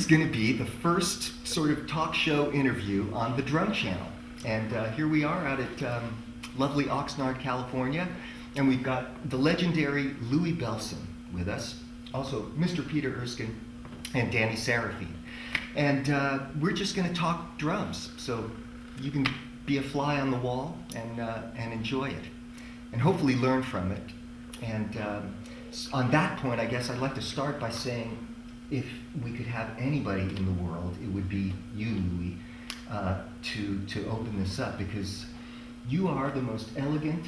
going to be the first sort of talk show interview on the Drum Channel. And here we are out at lovely Oxnard, California, and we've got the legendary Louie Bellson with us, also Mr. Peter Erskine and Danny Seraphine. And we're just going to talk drums, so you can be a fly on the wall and enjoy it, and hopefully learn from it. And on that point, I guess I'd like to start by saying, if we could have anybody in the world, it would be you, Louie, to open this up, because you are the most elegant,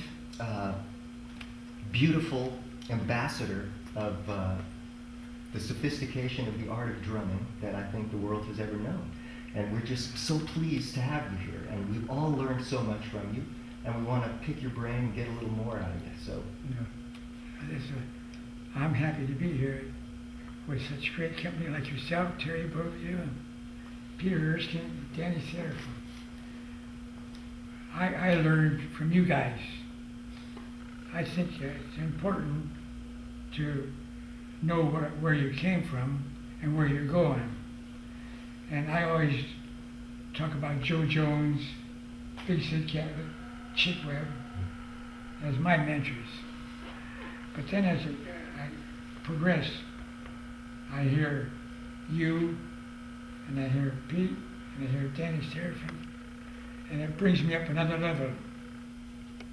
beautiful ambassador of the sophistication of the art of drumming that I think the world has ever known. And we're just so pleased to have you here, and we've all learned so much from you, and we want to pick your brain and get a little more out of you. So, I'm happy to be here with such great company like yourself, Terry Bozzio, and Peter Erskine, and Danny Seraphine. I learned from you guys. I think it's important to know where you came from and where you're going. And I always talk about Joe Jones, Big Sid Catlett, Chick Webb as my mentors. But then as I progress, I hear you, and I hear Pete, and I hear Danny Seraphine, and it brings me up another level,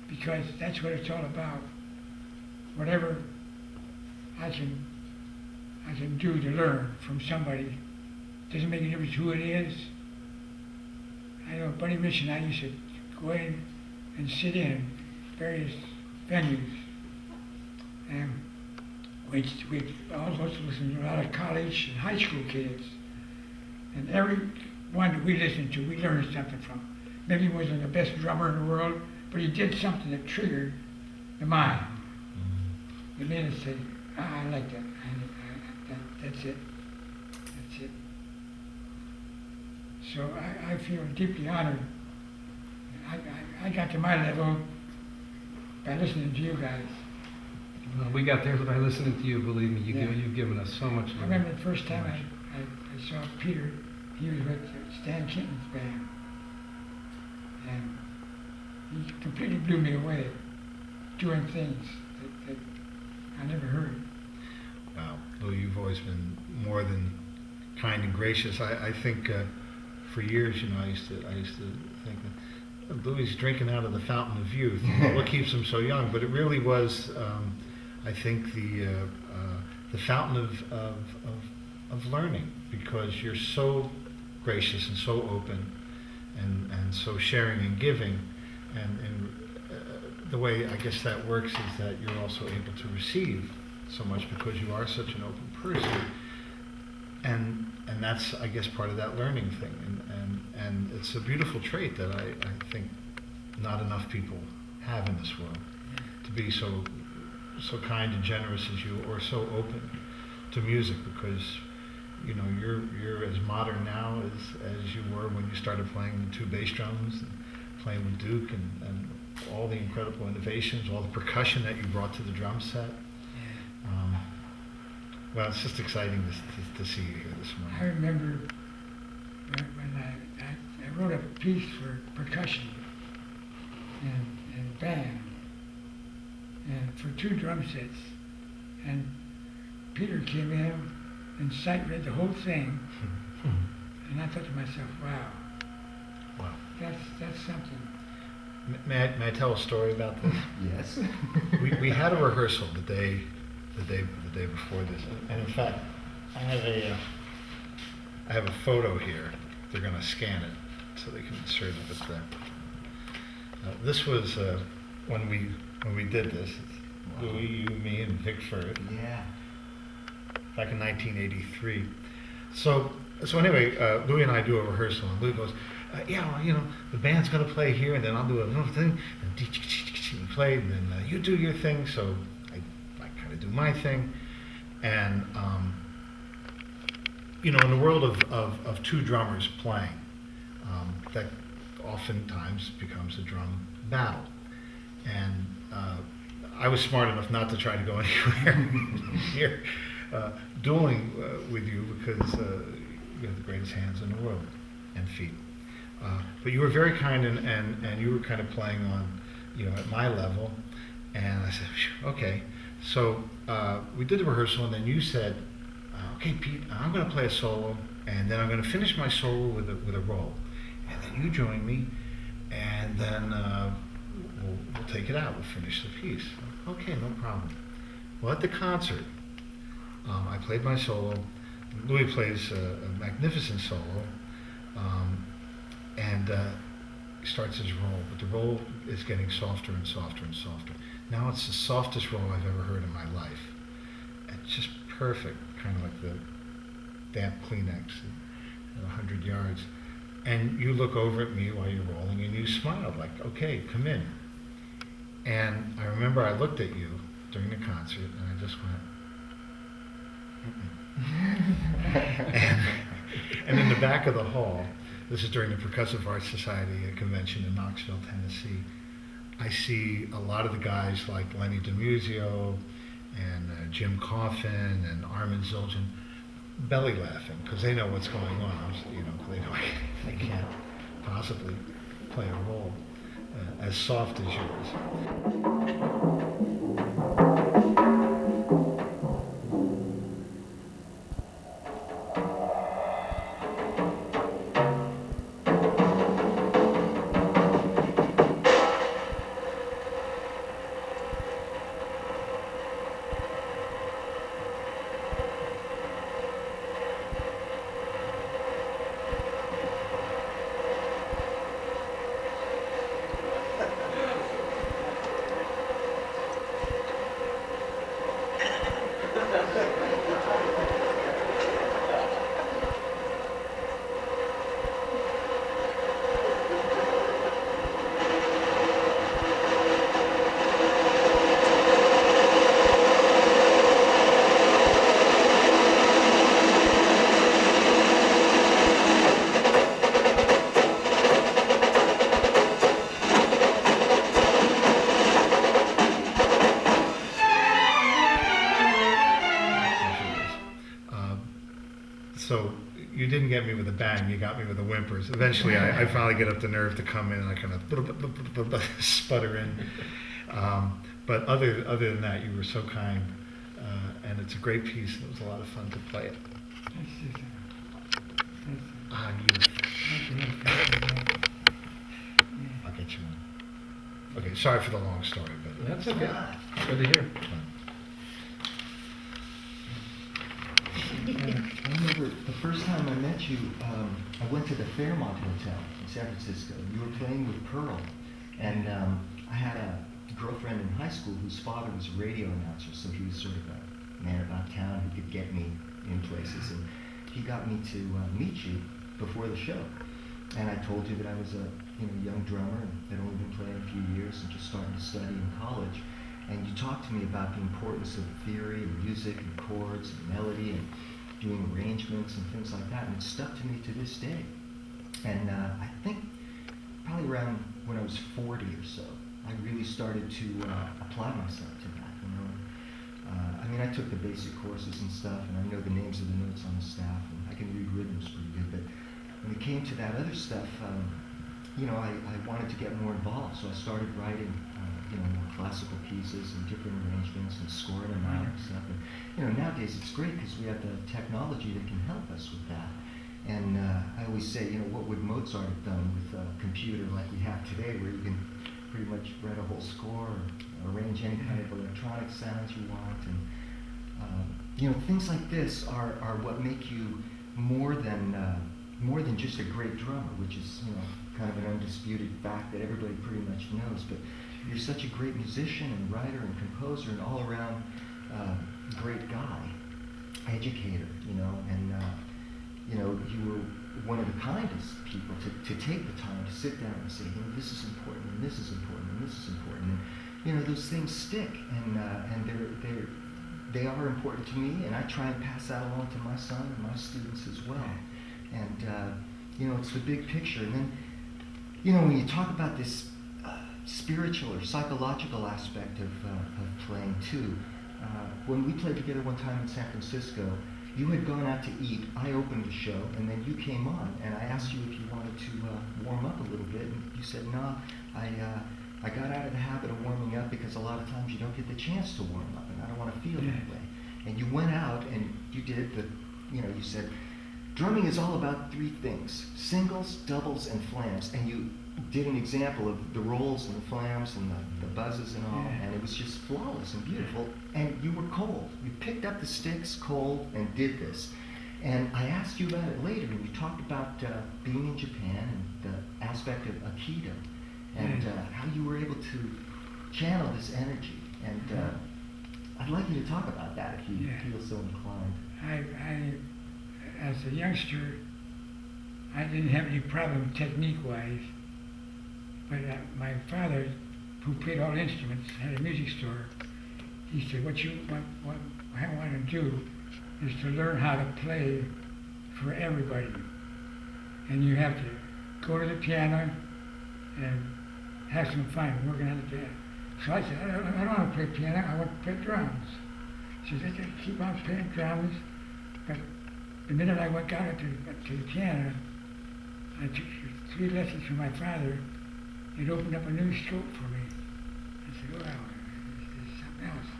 because that's what it's all about. Whatever I can do to learn from somebody, doesn't make any difference who it is. I know Buddy Rich and I used to go in and sit in various venues, and we also listened to a lot of college and high school kids, and every one that we listened to, we learned something from. Maybe he wasn't the best drummer in the world, but he did something that triggered the mind. It made us say, I like that. That's it. That's it. So I feel deeply honored. I got to my level by listening to you guys. Well, we got there by listening to you. Believe me, you've given us so much. I remember the first time I saw Peter. He was with Stan Kenton's band, and he completely blew me away, doing things that I never heard. Wow, Louie, you've always been more than kind and gracious. I think for years, I used to think that Louie's drinking out of the fountain of youth. What keeps him so young? But it really was, I think, the fountain of learning, because you're so gracious and so open, and so sharing and giving, and the way I guess that works is that you're also able to receive so much because you are such an open person, and that's, I guess, part of that learning thing, and it's a beautiful trait that I think not enough people have in this world, to be so kind and generous as you, or so open to music, because you're as modern now as you were when you started playing the two bass drums and playing with Duke, and all the incredible innovations, all the percussion that you brought to the drum set. Well, it's just exciting to see you here this morning. I remember when I wrote a piece for percussion and band, and for 2 drum sets, and Peter came in and sight read the whole thing, and I thought to myself, wow, that's something. May I tell a story about this? yes. We had a rehearsal the day before this, and in fact, I have a photo here. They're going to scan it so they can insert it. But this was when we did this. Wow. Louie, you, me, and Vic Firth. Yeah. Back in 1983. So anyway, Louie and I do a rehearsal, and Louie goes, the band's going to play here, and then I'll do another thing, and you play, and then you do your thing. So I kind of do my thing, and in the world of 2 drummers playing, that oftentimes becomes a drum battle, and I was smart enough not to try to go anywhere near dueling with you, because you have the greatest hands in the world and feet. But you were very kind, and you were kind of playing on, at my level. And I said, okay. So we did the rehearsal, and then you said, okay, Pete, I'm going to play a solo, and then I'm going to finish my solo with a roll. And then you join me, and then we'll take it out. We'll finish the piece. Okay, no problem. Well, at the concert, I played my solo. Louie plays a magnificent solo, and he starts his roll. But the roll is getting softer and softer and softer. Now it's the softest roll I've ever heard in my life. It's just perfect, kind of like the damp Kleenex at 100 yards. And you look over at me while you're rolling, and you smiled like, okay, come in. And I remember I looked at you during the concert, and I just went, and in the back of the hall, this is during the Percussive Arts Society convention in Knoxville, Tennessee, I see a lot of the guys like Lenny DiMuzio and Jim Coffin and Armin Zildjian belly laughing because they know what's going on. They know I can't possibly play a role as soft as yours. So you didn't get me with a bang, you got me with the whimpers. Eventually I finally get up the nerve to come in and I kind of sputter in. But other than that, you were so kind. And it's a great piece, and it was a lot of fun to play it. I'll get you one. Okay, sorry for the long story, but That's okay. Good to hear. I remember the first time I met you, I went to the Fairmont Hotel in San Francisco. You were playing with Pearl, and I had a girlfriend in high school whose father was a radio announcer, so he was sort of a man about town who could get me in places, and he got me to meet you before the show. And I told you that I was a young drummer and had only been playing a few years and just starting to study in college. And you talked to me about the importance of theory and music and chords and melody and doing arrangements and things like that, and it stuck to me to this day. And I think probably around when I was 40 or so, I really started to apply myself to that. I took the basic courses and stuff, and I know the names of the notes on the staff, and I can read rhythms pretty good. But when it came to that other stuff, I wanted to get more involved, so I started writing more classical pieces and different arrangements and scoring them out and stuff. And nowadays it's great because we have the technology that can help us with that. And I always say, what would Mozart have done with a computer like we have today, where you can pretty much write a whole score or arrange any kind of electronic sounds you want. And things like this are what make you more than just a great drummer, which is kind of an undisputed fact that everybody pretty much knows. But you're such a great musician and writer and composer and all-around great guy, educator, and you were one of the kindest people to take the time to sit down and say, this is important, and this is important, and this is important, and those things stick, and they are important to me, and I try and pass that along to my son and my students as well, and it's the big picture, and then when you talk about this spiritual or psychological aspect of playing too. When we played together one time in San Francisco, you had gone out to eat. I opened the show, and then you came on, and I asked you if you wanted to warm up a little bit, and you said, no, I got out of the habit of warming up because a lot of times you don't get the chance to warm up, and I don't want to feel that way. And you went out and you did you said, drumming is all about three things: singles, doubles, and flams. And you did an example of the rolls and the flams and the buzzes and all, and it was just flawless and beautiful. And you were cold. You picked up the sticks cold and did this. And I asked you about it later, and you talked about being in Japan and the aspect of Aikido, and how you were able to channel this energy. And I'd like you to talk about that if you feel so inclined. I, as a youngster, I didn't have any problem technique-wise, but my father, who played all instruments, had a music store. He said, what I want to do is to learn how to play for everybody. And you have to go to the piano and have some fun working on the piano. So I said, I don't want to play piano, I want to play drums. She said, keep on playing drums. But the minute I got to the piano, I took 3 lessons from my father. It opened up a new scope for me. I said, wow, there's something else.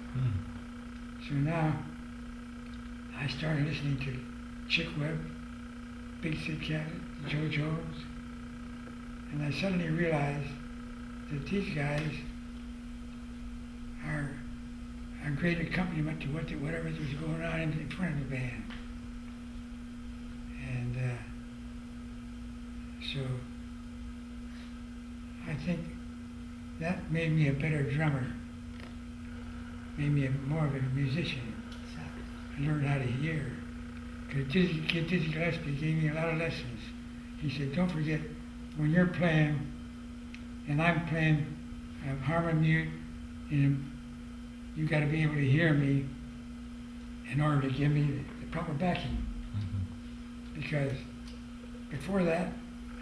So now I started listening to Chick Webb, Big Sid Cat, Joe Jones, and I suddenly realized that these guys are a great accompaniment to whatever was going on in front of the band. And so I think that made me a better drummer, made me more of a musician. I learned how to hear. Because Dizzy Gillespie gave me a lot of lessons. He said, don't forget, when you're playing, and I'm playing harmonium, and you got to be able to hear me in order to give me the proper backing. Because before that,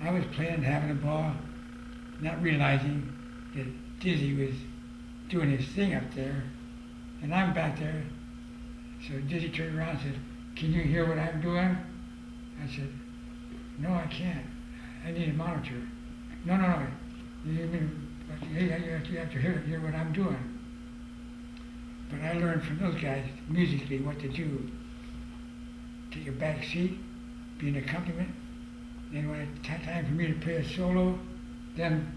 I was playing, having a ball, not realizing that Dizzy was doing his thing up there, and I'm back there. So Dizzy turned around and said, can you hear what I'm doing? I said, no, I can't. I need a monitor. No. You have to hear what I'm doing. But I learned from those guys musically what to do. Take a back seat, be an accompaniment. Then when it's time for me to play a solo, then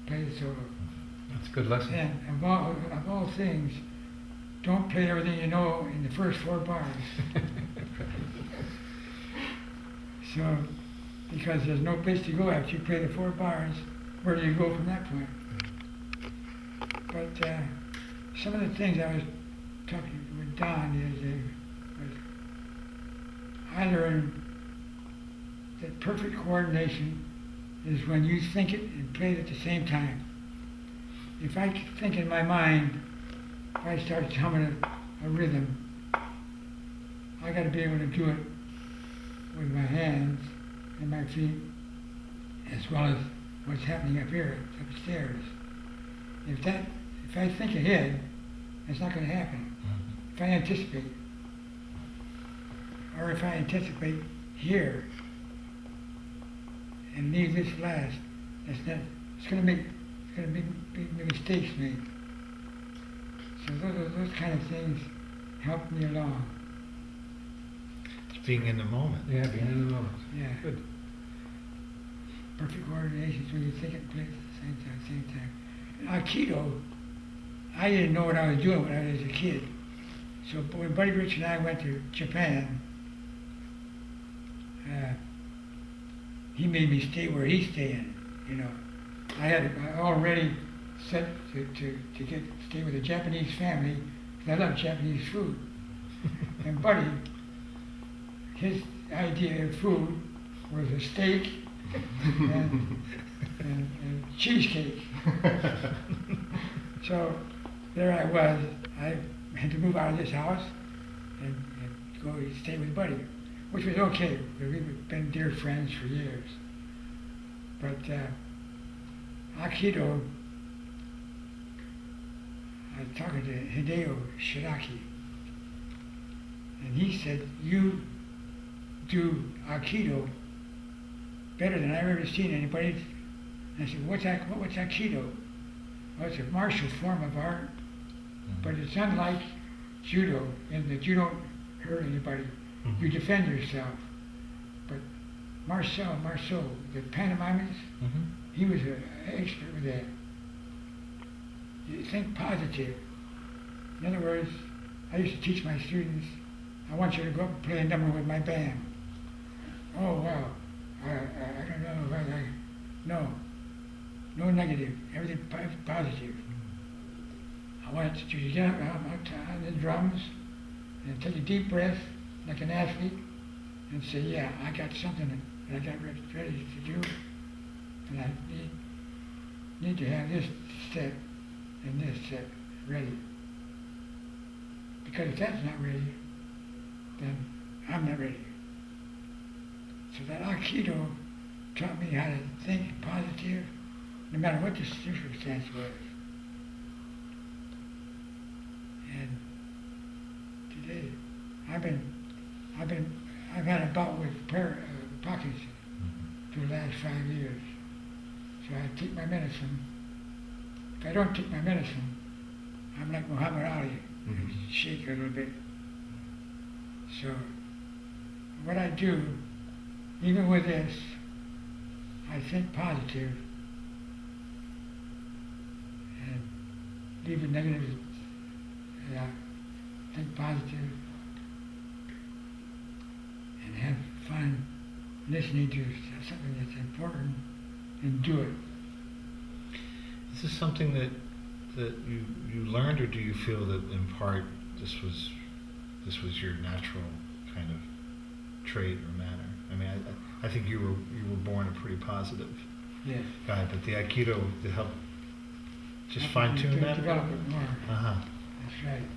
play the solo. That's a good lesson. And of all things, don't play everything you know in the first 4 bars. So, because there's no place to go after you play the 4 bars, where do you go from that point? But some of the things I was talking with Don I learned that perfect coordination is when you think it and play it at the same time. If I think in my mind, if I start humming a rhythm, I got to be able to do it with my hands and my feet, as well as what's happening up here, upstairs. If I think ahead, it's not going to happen. If I anticipate, or if I anticipate here and leave this last, it's going to be mistakes made. So those kind of things help me along. It's being in the moment. Yeah, being in the moment. Yeah. Good. Perfect coordination is when you think and play at the same time. Aikido, I didn't know what I was doing when I was a kid. So when Buddy Rich and I went to Japan, he made me stay where he's staying, you know. I had already set to stay with a Japanese family, because I love Japanese food. And Buddy, his idea of food was a steak and cheesecake. So there I was. I had to move out of this house and go stay with Buddy, which was okay, because we've been dear friends for years. But Aikido, I was talking to Hideo Shiraki, And he said, "You do Aikido better than I've ever seen anybody." And I said, "What's Aikido?" "Well, it's a martial form of art, but it's unlike judo in that you don't hurt anybody. You defend yourself. But Marcel, the pantomimist, he was an expert with that. You think positive. In other words, I used to teach my students, I want you to go up and play a number with my band. Oh, well, I don't know about that. No negative, everything positive. I want you to get up on the drums and take a deep breath like an athlete and say, yeah, I got something that I got ready to do, and I need to have this step and this step ready. Because if that's not ready, then I'm not ready." So that Aikido taught me how to think positive, no matter what the circumstance was. And today, I've had a bout with Parkinson for the last 5 years. So I take my medicine. If I don't take my medicine, I'm like Muhammad Ali. I shake a little bit. So what I do, even with this, I think positive and leave the negative. Yeah, think positive and have fun listening to something that's important and do it. Is this something that you learned, or do you feel that in part this was your natural kind of trait or manner? I mean, I think you were born a pretty positive Yes. guy, but the Aikido to help just fine tune that. Develop it more. That's right.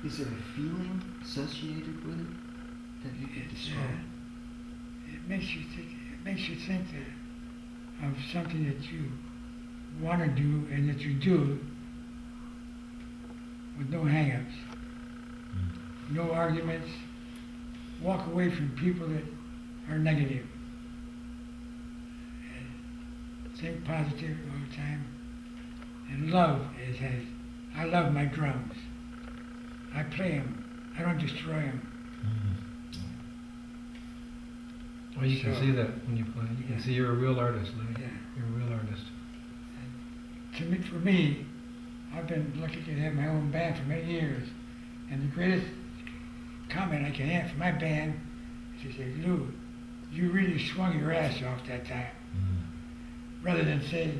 Is there a feeling associated with it that you could describe? It makes you think. It makes you think that of something that you want to do and that you do with no hang-ups, no arguments. Walk away from people that are negative. And think positive all the time. And love I love my drums. I play them. I don't destroy them. Well, you can So- see that when you play. You can Yeah. see you're a real artist, Louie. Yeah. You're a real artist. For me, I've been lucky to have my own band for many years. And the greatest comment I can have from my band is to say, "Lou, you really swung your ass off that time." Rather than say,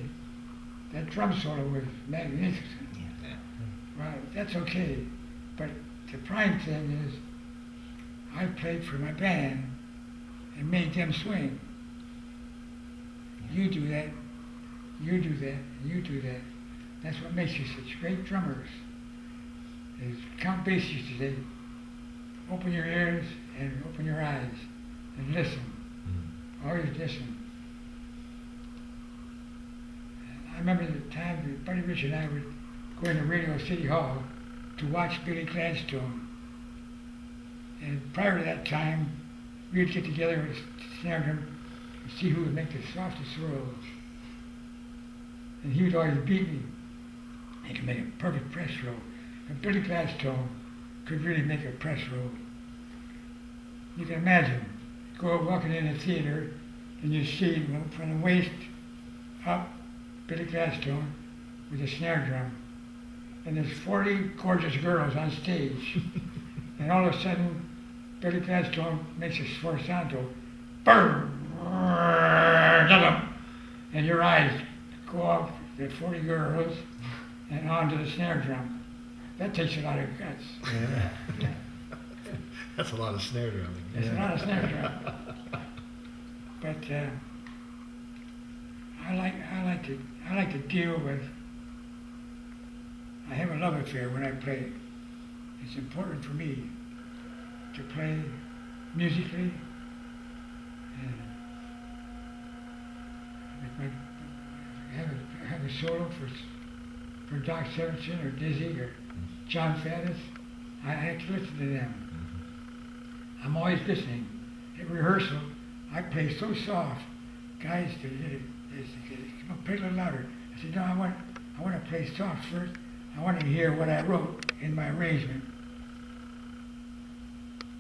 "That drum solo was magnificent." Yeah. Well, that's okay. But the prime thing is, I played for my band and made them swing. You do that, you do that, and you do that. That's what makes you such great drummers. As Count Basie used to say, open your ears and open your eyes and listen. Always listen. I remember the time that Buddy Rich and I would go into Radio City Hall to watch Billy Gladstone. And prior to that time, we'd get together with snare drum and see who would make the softest rolls. And he would always beat me. He could make a perfect press roll. But Billy Gladstone could really make a press roll. You can imagine, walking in a theater and you see from the waist up Billy Gladstone with a snare drum. And there's 40 gorgeous girls on stage. And all of a sudden, Billy Gladstone makes a sforzando. And your eyes go off the 40 girls and onto the snare drum. That takes a lot of guts. Yeah. That's a lot of snare drumming. It's not a snare drum. But I like to deal with. I have a love affair when I play. It's important for me to play musically and have a solo for Doc Severinsen or Dizzy or John Faddis. I have to listen to them. I'm always listening. At rehearsal, I play so soft. Guys, they come on, play a little louder. I said, no, I want to play soft first. I want to hear what I wrote in my arrangement.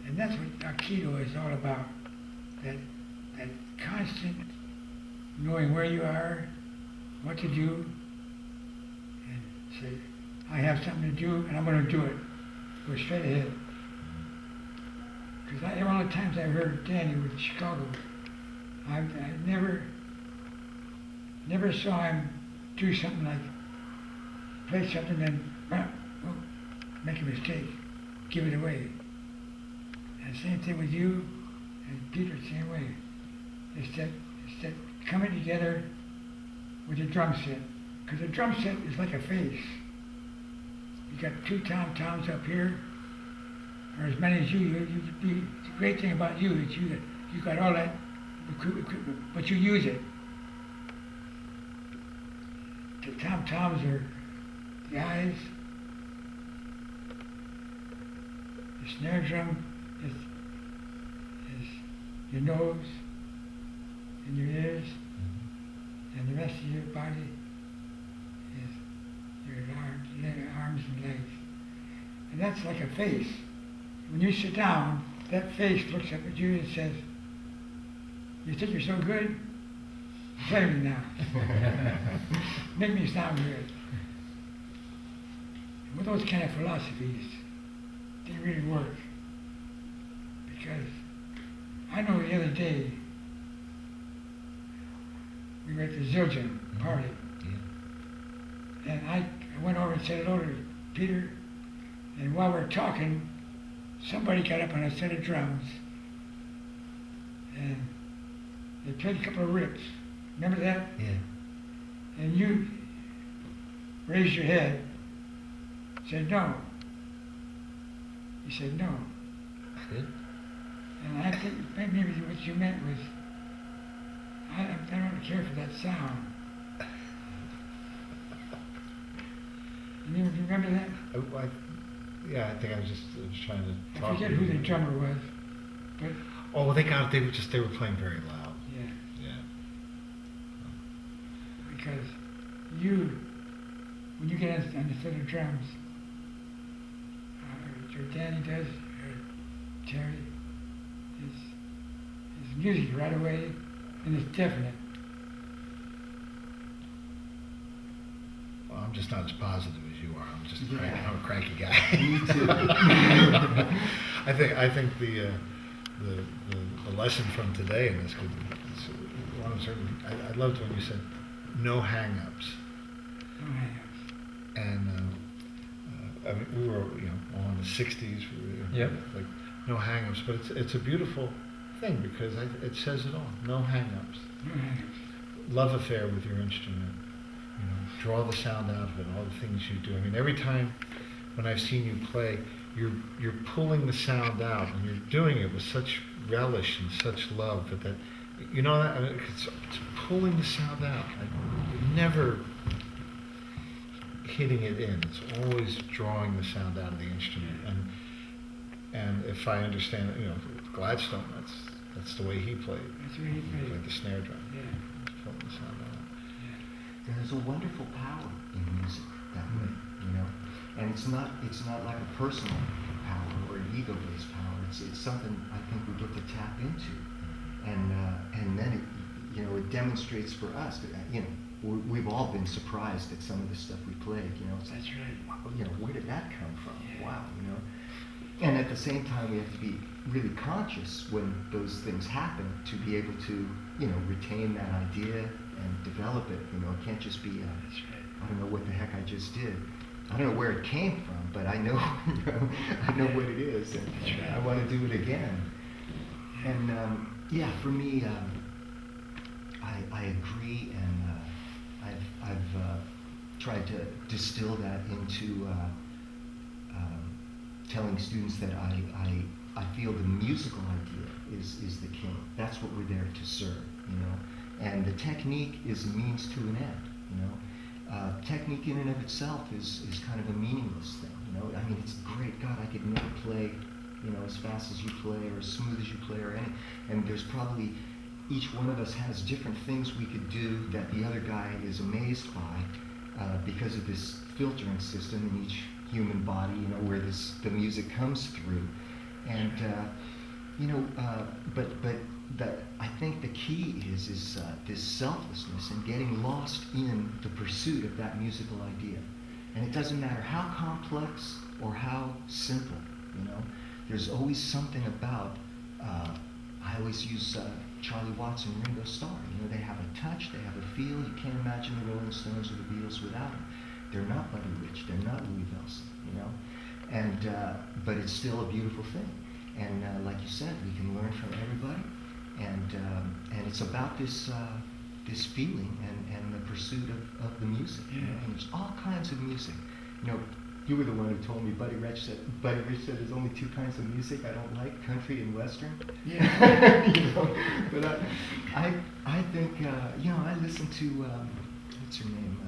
And that's what Aikido is all about. That constant knowing where you are, what to do, and say, I have something to do, and I'm going to do it. Go straight ahead. Because one of the times I heard Danny with Chicago, I never saw him do something like play something and make a mistake, give it away. And same thing with you and Peter, same way. It's that coming together with the drum set. Because the drum set is like a face. You got 2 tom-toms up here, or as many as the great thing about you is you got all that equipment, but you use it. The tom-toms are the eyes. The snare drum is your nose and your ears, and the rest of your body is your arms and legs. And that's like a face. When you sit down, that face looks up at you and says, you think you're so good? Play me now. Make me sound good. And with those kind of philosophies, they really work. Because I know the other day, we were at the Zildjian party. And I went over and said hello to Peter, and while we're talking, somebody got up on a set of drums, and they played a couple of rips. Remember that? Yeah. And you raised your head, said no. You said no. Good. And I think maybe what you meant was, I don't care for that sound. You remember that? Yeah, I think I was trying to talk. I forget who the drummer was, but Oh, well, they were playing very loud. yeah, Yeah. because when you get on the set of drums, or Danny does, or Terry, it's music right away, and it's definite. Well, I'm just not as positive as you are. I'm just Yeah. I'm a cranky guy. Me too. I think the lesson from today in this, I loved when you said no hang-ups. No hang-ups. And I mean, we were all in the '60s. Yep. Like no hang-ups, but it's a beautiful thing because it says it all. No hang-ups. No hang-ups. Love affair with your instrument. Draw the sound out of it. All the things you do. I mean, every time when I've seen you play, you're pulling the sound out, and you're doing it with such relish and such love. But that that I mean, it's pulling the sound out. You're never hitting it in. It's always drawing the sound out of the instrument. And if I understand it, Gladstone, that's the way he played. That's what he He played. played the snare drum. Yeah. Just pulling the sound out. There's a wonderful power in music that way, and it's not like a personal power or an ego-based power. It's something I think we get to tap into, and then it demonstrates for us that we've all been surprised at some of the stuff we played. It's like, That's right. where did that come from? Yeah. Wow, And at the same time, we have to be really conscious when those things happen to be able to retain that idea and develop it. It can't just be That's right. I don't know what the heck I just did. I don't know where it came from, but I know I know what it is, and I want to do it again. And for me, I agree, and I've tried to distill that into telling students that I feel the musical idea is the king. That's what we're there to serve, And the technique is a means to an end, Technique in and of itself is kind of a meaningless thing, You know, I mean, it's great. God, I could never play, you know, as fast as you play or as smooth as you play or any. And there's probably each one of us has different things we could do that the other guy is amazed by because of this filtering system in each human body. You know, where the music comes through, and you know, but I think the key is this selflessness and getting lost in the pursuit of that musical idea. And it doesn't matter how complex or how simple, you know. There's always something about, I always use Charlie Watts and Ringo Starr. You know, they have a touch, they have a feel. You can't imagine the Rolling Stones or the Beatles without them. They're not Buddy Rich, they're not Louie Bellson, you know. And, but it's still a beautiful thing. And like you said, we can learn from everybody. And it's about this feeling and the pursuit of the music. You know? And there's all kinds of music. You know, you were the one who told me Buddy Rich said there's only two kinds of music I don't like: country and western. Yeah. You know, but I think you know, I listen to what's her name,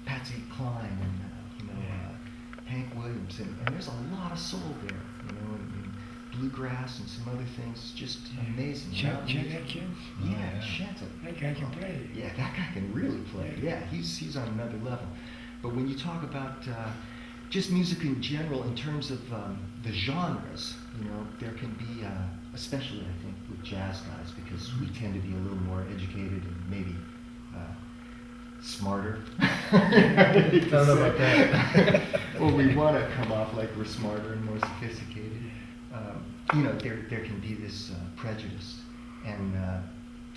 Patsy Cline, and you know, Hank Williams, and there's a lot of soul there. You know, and bluegrass and some other things, just amazing. Chet Mountain music. Atkins? Yeah, Chet's That guy can play. yeah, that guy can really play. Yeah, he's on another level. But when you talk about just music in general, in terms of the genres, you know, there can be, especially I think with jazz guys, because we tend to be a little more educated and maybe smarter. I don't know about that. Well, we want to come off like we're smarter and more sophisticated. You know, there can be this prejudice, and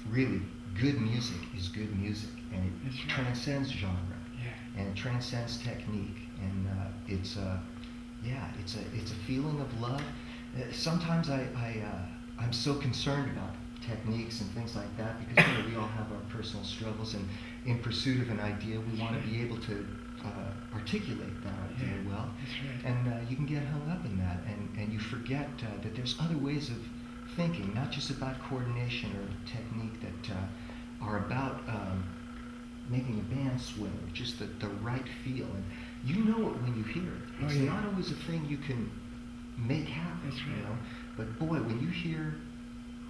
really, good music is good music, and it That's right. transcends genre, Yeah. and it transcends technique, and it's a feeling of love. Sometimes I'm so concerned about techniques and things like that, because you know, we all have our personal struggles, and in pursuit of an idea, we want to be able to articulate that idea well. That's right. And you can get hung up in that, and you forget that there's other ways of thinking, not just about coordination or technique, that are about making a band swing, just the right feel. And you know it when you hear it. Oh, It's yeah. not always a thing you can make happen, That's right. you know. But boy, when you hear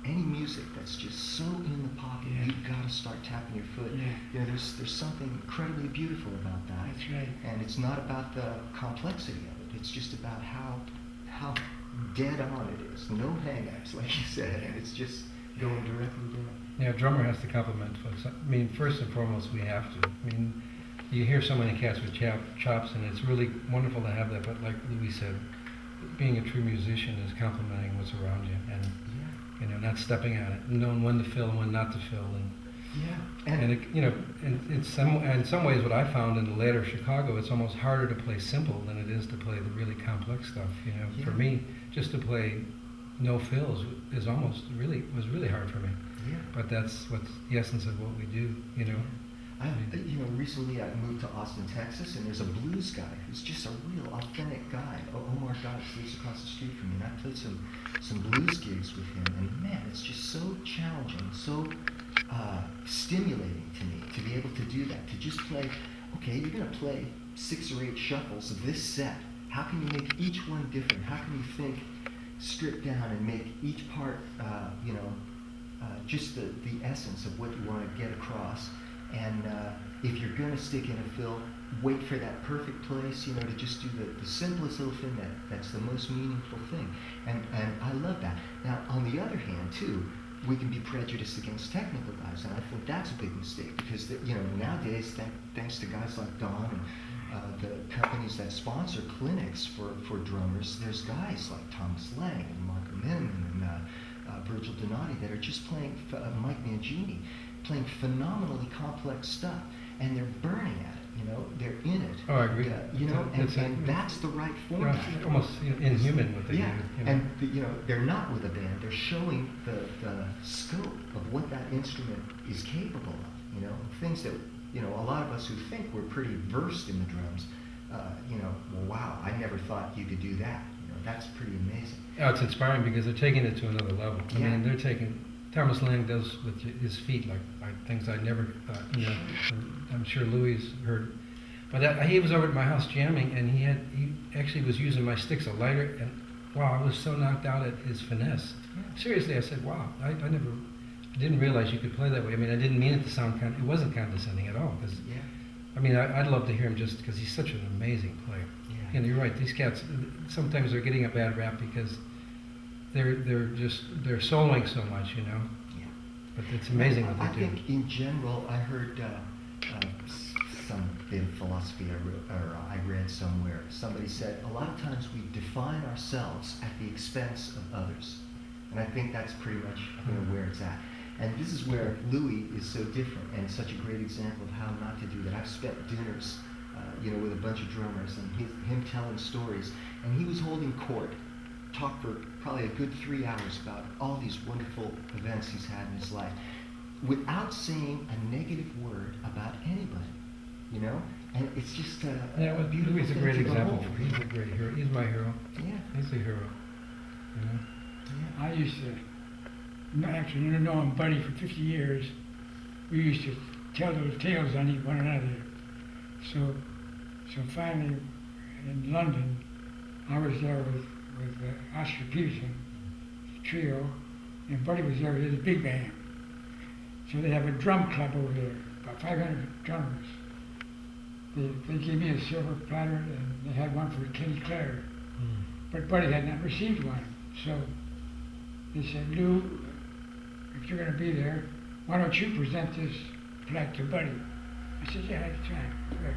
any music that's just so in the pocket, Yeah. you've got to start tapping your foot. Yeah. You know, there's something incredibly beautiful about that. That's right. And it's not about the complexity of it. It's just about how dead on it is. No hang-ups, like you said, and it's just going directly there. Yeah, a drummer has to compliment folks. I mean, first and foremost, we have to. I mean, you hear so many cats with chops, and it's really wonderful to have that. But like Louie said, being a true musician is complimenting what's around you, and Yeah. you know, not stepping on it, knowing when to fill and when not to fill, and Yeah. and it, you know, in some ways, what I found in the later Chicago, it's almost harder to play simple than it is to play the really complex stuff. You know, Yeah. for me, just to play no fills was really hard for me. Yeah. But that's what's the essence of what we do. You know. You know, recently I moved to Austin, Texas, and there's a blues guy who's just a real authentic guy. Omar Dodge lives across the street from me, and I played some blues gigs with him, and man, it's just so challenging, so stimulating to me to be able to do that, to just play, okay, you're going to play 6 or 8 shuffles of this set. How can you make each one different? How can you think stripped down and make each part, you know, just the essence of what you want to get across? And if you're going to stick in a fill, wait for that perfect place, you know, to just do the simplest little thing that's the most meaningful thing. And I love that. Now, on the other hand, too, we can be prejudiced against technical guys, and I think that's a big mistake, because, you know, nowadays, thanks to guys like Don and the companies that sponsor clinics for drummers, there's guys like Thomas Lang and Mark Miniman and Virgil Donati that are just playing, Mike Mangini, playing phenomenally complex stuff, and they're burning at it, you know, they're in it. Oh, I agree. You know, and It's that's the right They're format. almost inhuman what they Yeah, do. You know? and you know, they're not with a band. They're showing the scope of what that instrument is capable of. You know, things that, you know, a lot of us who think we're pretty versed in the drums, you know, well, wow, I never thought you could do that. You know, that's pretty amazing. Oh, it's inspiring because they're taking it to another level. I Yeah. mean, they're taking. Thomas Lang does with his feet like things I never thought. You know, I'm sure Louie's heard But he was over at my house jamming, and he actually was using my sticks, a lighter, and wow, I was so knocked out at his finesse. Seriously, I said, wow, I didn't realize you could play that way. I mean, I didn't mean it to sound it wasn't condescending at all. Cause, Yeah. I mean, I'd love to hear him just because he's such an amazing player. Yeah. And you're right, these cats, sometimes they're getting a bad rap because they're soloing so much, you know. Yeah. But it's amazing what I they do. think in general, I heard some bit of philosophy I read somewhere. Somebody said a lot of times we define ourselves at the expense of others, and I think that's pretty much where it's at. And this is where Louie is so different and such a great example of how not to do that. I've spent dinners, with a bunch of drummers and him telling stories, and he was holding court, talked for probably a good 3 hours about all these wonderful events he's had in his life, without saying a negative word about anybody, And it's just a beautiful Louie's a thing great to example. behold. He's a great hero. He's my hero. Yeah. He's a hero. You know? Yeah. I used to, actually, know him, Buddy, for 50 years. We used to tell those tales on one another. So finally, in London, I was there with Oscar Peterson, trio, and Buddy was there with his big band. So they have a drum club over there, about 500 drummers. They gave me a silver platter, and they had one for Kenny Clare. But Buddy had not received one. So they said, Lou, if you're going to be there, why don't you present this plaque to Buddy? I said, yeah, that's fine. Good.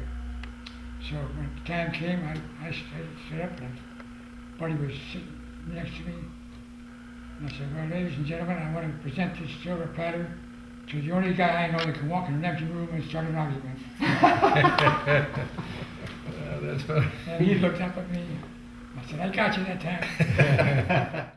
So when the time came, I stood up, and Buddy was sitting next to me. And I said, well, ladies and gentlemen, I want to present this silver platter to the only guy I know that can walk in an empty room and start an argument. That's funny. And he looked up at me. I said, I got you that time.